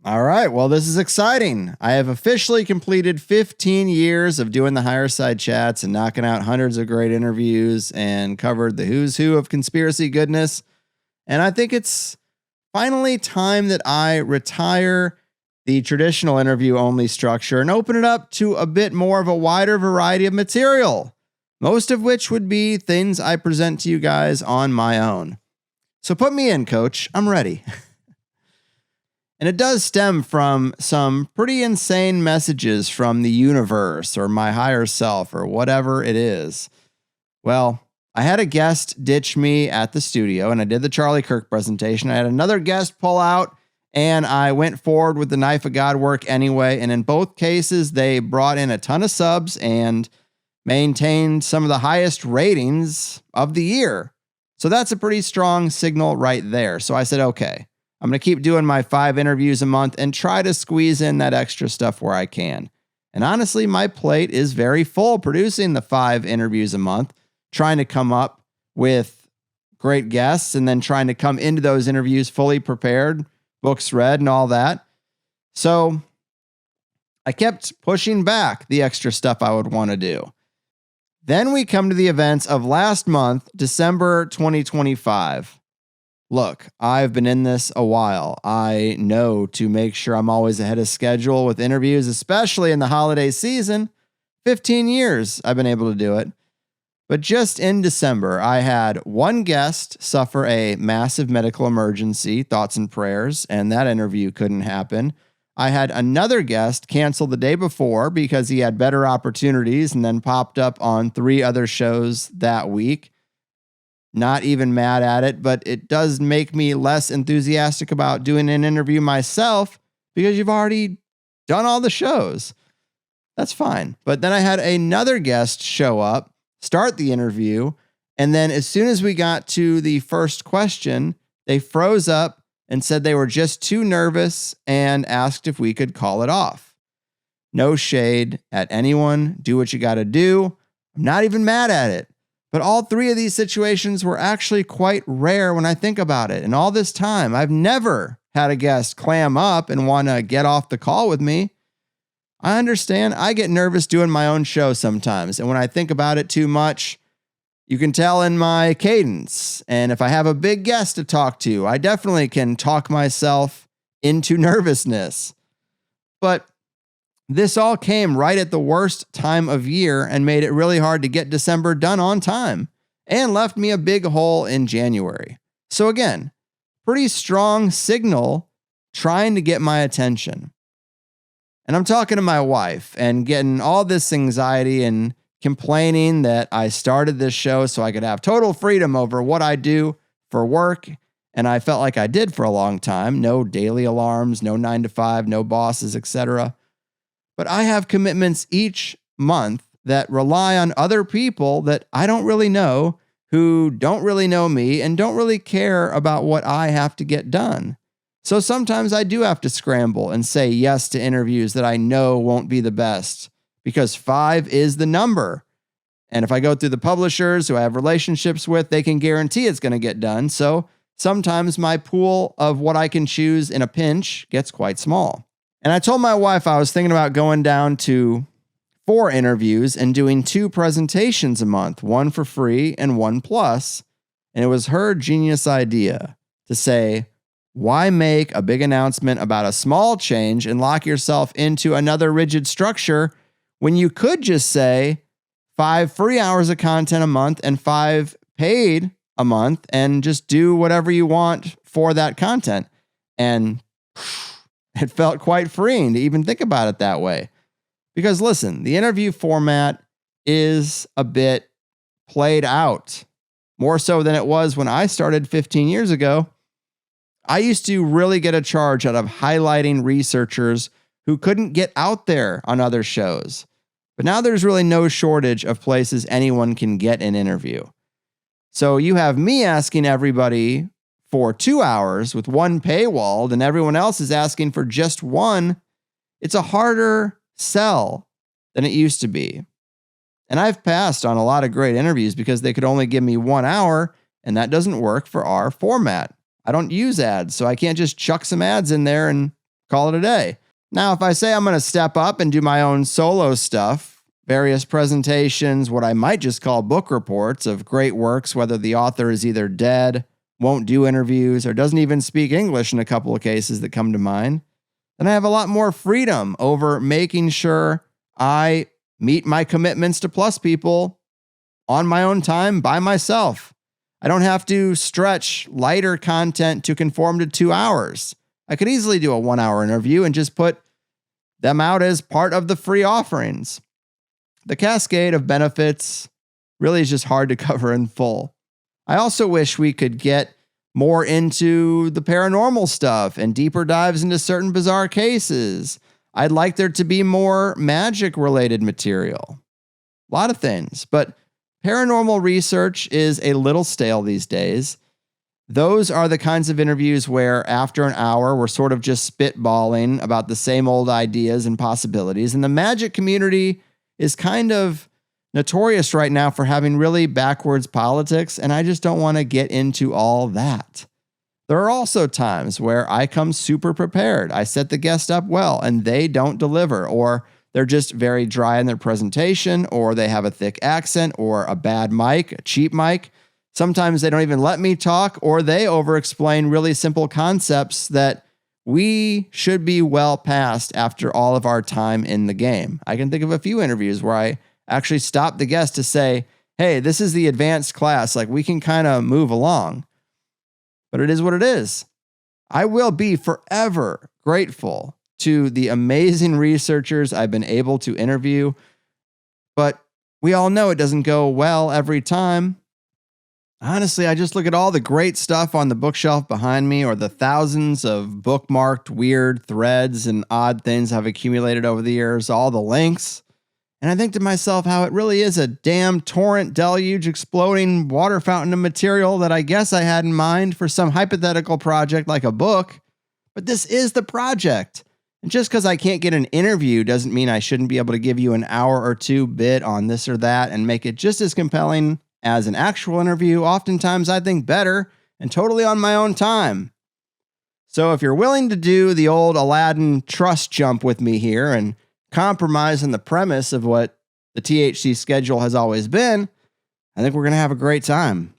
All right. Well, this is exciting. I have officially completed 15 years of doing the Higher Side Chats and knocking out hundreds of great interviews and covered the who's who of conspiracy goodness. And I think it's finally time that I retire the traditional interview only structure and open it up to a bit more of a wider variety of material, most of which would be things I present to you guys on my own. So put me in, coach. I'm ready. And it does stem from some pretty insane messages from the universe or my higher self or whatever it is. Well, I had a guest ditch me at the studio and I did the Charlie Kirk presentation. I had another guest pull out and I went forward with the Knife of God work anyway. And in both cases, they brought in a ton of subs and maintained some of the highest ratings of the year. So that's a pretty strong signal right there. So I said, okay, I'm going to keep doing my 5 interviews a month and try to squeeze in that extra stuff where I can. And honestly, my plate is very full producing the 5 interviews a month, trying to come up with great guests and then trying to come into those interviews fully prepared, books read and all that. So I kept pushing back the extra stuff I would want to do. Then we come to the events of last month, December 2025. Look, I've been in this a while. I know to make sure I'm always ahead of schedule with interviews, especially in the holiday season. 15 years I've been able to do it. But just in December, I had one guest suffer a massive medical emergency, thoughts and prayers, and that interview couldn't happen. I had another guest cancel the day before because he had better opportunities and then popped up on 3 other shows that week. Not even mad at it, but it does make me less enthusiastic about doing an interview myself because you've already done all the shows. That's fine. But then I had another guest show up, start the interview, and then as soon as we got to the first question, they froze up and said they were just too nervous and asked if we could call it off. No shade at anyone. Do what you got to do. I'm not even mad at it. But all 3 of these situations were actually quite rare when I think about it. And all this time, I've never had a guest clam up and want to get off the call with me. I understand. I get nervous doing my own show sometimes. And when I think about it too much, you can tell in my cadence. And if I have a big guest to talk to, I definitely can talk myself into nervousness. But this all came right at the worst time of year and made it really hard to get December done on time and left me a big hole in January. So again, pretty strong signal trying to get my attention. And I'm talking to my wife and getting all this anxiety and complaining that I started this show so I could have total freedom over what I do for work. And I felt like I did for a long time. No daily alarms, no 9 to 5, no bosses, etc. But I have commitments each month that rely on other people that I don't really know, who don't really know me and don't really care about what I have to get done. So sometimes I do have to scramble and say yes to interviews that I know won't be the best because 5 is the number. And if I go through the publishers who I have relationships with, they can guarantee it's going to get done. So sometimes my pool of what I can choose in a pinch gets quite small. And I told my wife I was thinking about going down to 4 interviews and doing 2 presentations a month, one for free and one plus. And it was her genius idea to say, why make a big announcement about a small change and lock yourself into another rigid structure when you could just say 5 free hours of content a month and 5 paid a month and just do whatever you want for that content. And it felt quite freeing to even think about it that way. Because listen, the interview format is a bit played out, more so than it was when I started 15 years ago. I used to really get a charge out of highlighting researchers who couldn't get out there on other shows. But now there's really no shortage of places anyone can get an interview. So you have me asking everybody for 2 hours with 1 paywalled and everyone else is asking for just 1. It's a harder sell than it used to be. And I've passed on a lot of great interviews because they could only give me 1 hour, and that doesn't work for our format. I don't use ads, so I can't just chuck some ads in there and call it a day. Now, if I say I'm going to step up and do my own solo stuff, various presentations, what I might just call book reports of great works, whether the author is either dead, won't do interviews, or doesn't even speak English in a couple of cases that come to mind, then I have a lot more freedom over making sure I meet my commitments to Plus people on my own time by myself. I don't have to stretch lighter content to conform to 2 hours. I could easily do a 1-hour interview and just put them out as part of the free offerings. The cascade of benefits really is just hard to cover in full. I also wish we could get more into the paranormal stuff and deeper dives into certain bizarre cases. I'd like there to be more magic-related material. A lot of things, but paranormal research is a little stale these days. Those are the kinds of interviews where after an hour, we're sort of just spitballing about the same old ideas and possibilities. And the magic community is kind of notorious right now for having really backwards politics, and I just don't want to get into all that. There are also times where I come super prepared. I set the guest up well, and they don't deliver, or they're just very dry in their presentation, or they have a thick accent, or a bad mic, a cheap mic. Sometimes they don't even let me talk, or they over-explain really simple concepts that we should be well past after all of our time in the game. I can think of a few interviews where I actually stopped the guest to say, hey, this is the advanced class. Like, we can kind of move along. But it is what it is. I will be forever grateful to the amazing researchers I've been able to interview. But we all know it doesn't go well every time. Honestly, I just look at all the great stuff on the bookshelf behind me, or the thousands of bookmarked weird threads and odd things I've accumulated over the years, all the links. And I think to myself how it really is a damn torrent deluge exploding water fountain of material that I guess I had in mind for some hypothetical project like a book. But this is the project. And just because I can't get an interview doesn't mean I shouldn't be able to give you an hour or two bit on this or that and make it just as compelling as an actual interview. Oftentimes I think better and totally on my own time. So if you're willing to do the old Aladdin trust jump with me here and compromise on the premise of what the THC schedule has always been, I think we're going to have a great time.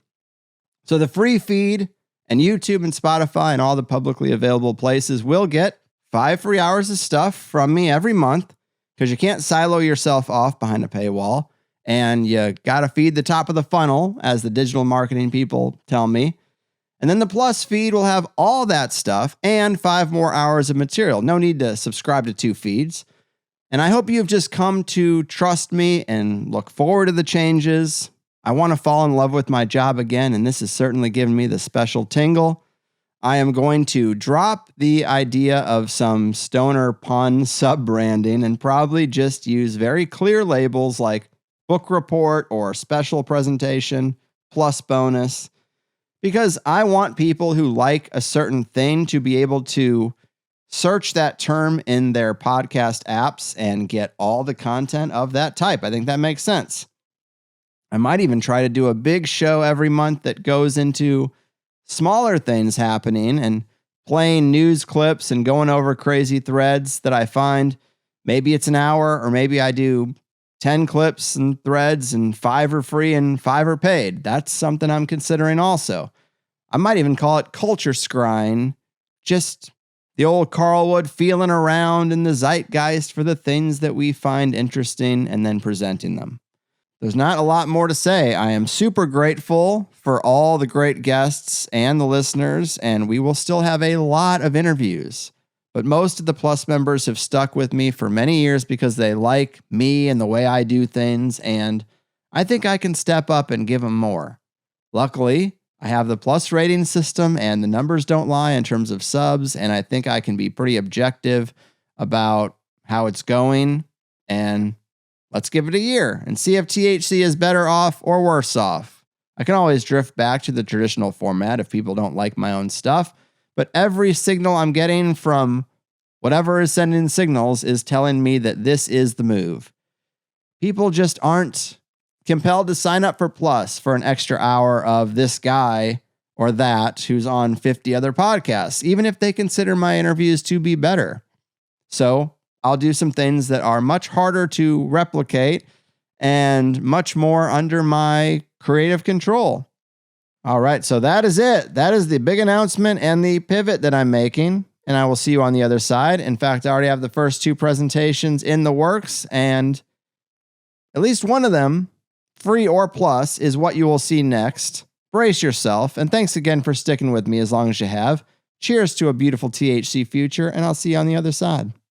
So the free feed and YouTube and Spotify and all the publicly available places will get 5 free hours of stuff from me every month, because you can't silo yourself off behind a paywall, and you got to feed the top of the funnel, as the digital marketing people tell me. And then the Plus feed will have all that stuff and 5 more hours of material. No need to subscribe to 2 feeds. And I hope you've just come to trust me and look forward to the changes. I want to fall in love with my job again, and this has certainly given me the special tingle. I am going to drop the idea of some stoner pun sub-branding and probably just use very clear labels like book report or special presentation plus bonus, because I want people who like a certain thing to be able to search that term in their podcast apps and get all the content of that type. I think that makes sense. I might even try to do a big show every month that goes into smaller things happening and playing news clips and going over crazy threads that I find. Maybe it's an hour, or maybe I do 10 clips and threads and 5 are free and 5 are paid. That's something I'm considering also. I might even call it culture scrying, just the old Carlwood feeling around in the zeitgeist for the things that we find interesting and then presenting them. There's not a lot more to say. I am super grateful for all the great guests and the listeners, and we will still have a lot of interviews. But most of the Plus members have stuck with me for many years because they like me and the way I do things, and I think I can step up and give them more. Luckily, I have the Plus rating system, and the numbers don't lie in terms of subs, and I think I can be pretty objective about how it's going, and let's give it a year and see if THC is better off or worse off. I can always drift back to the traditional format if people don't like my own stuff, but every signal I'm getting from whatever is sending signals is telling me that this is the move. People just aren't compelled to sign up for Plus for an extra hour of this guy or that who's on 50 other podcasts, even if they consider my interviews to be better. So I'll do some things that are much harder to replicate and much more under my creative control. All right, so that is it. That is the big announcement and the pivot that I'm making, and I will see you on the other side. In fact, I already have the first 2 presentations in the works, and at least one of them, free or plus, is what you will see next. Brace yourself, and thanks again for sticking with me as long as you have. Cheers to a beautiful THC future, and I'll see you on the other side.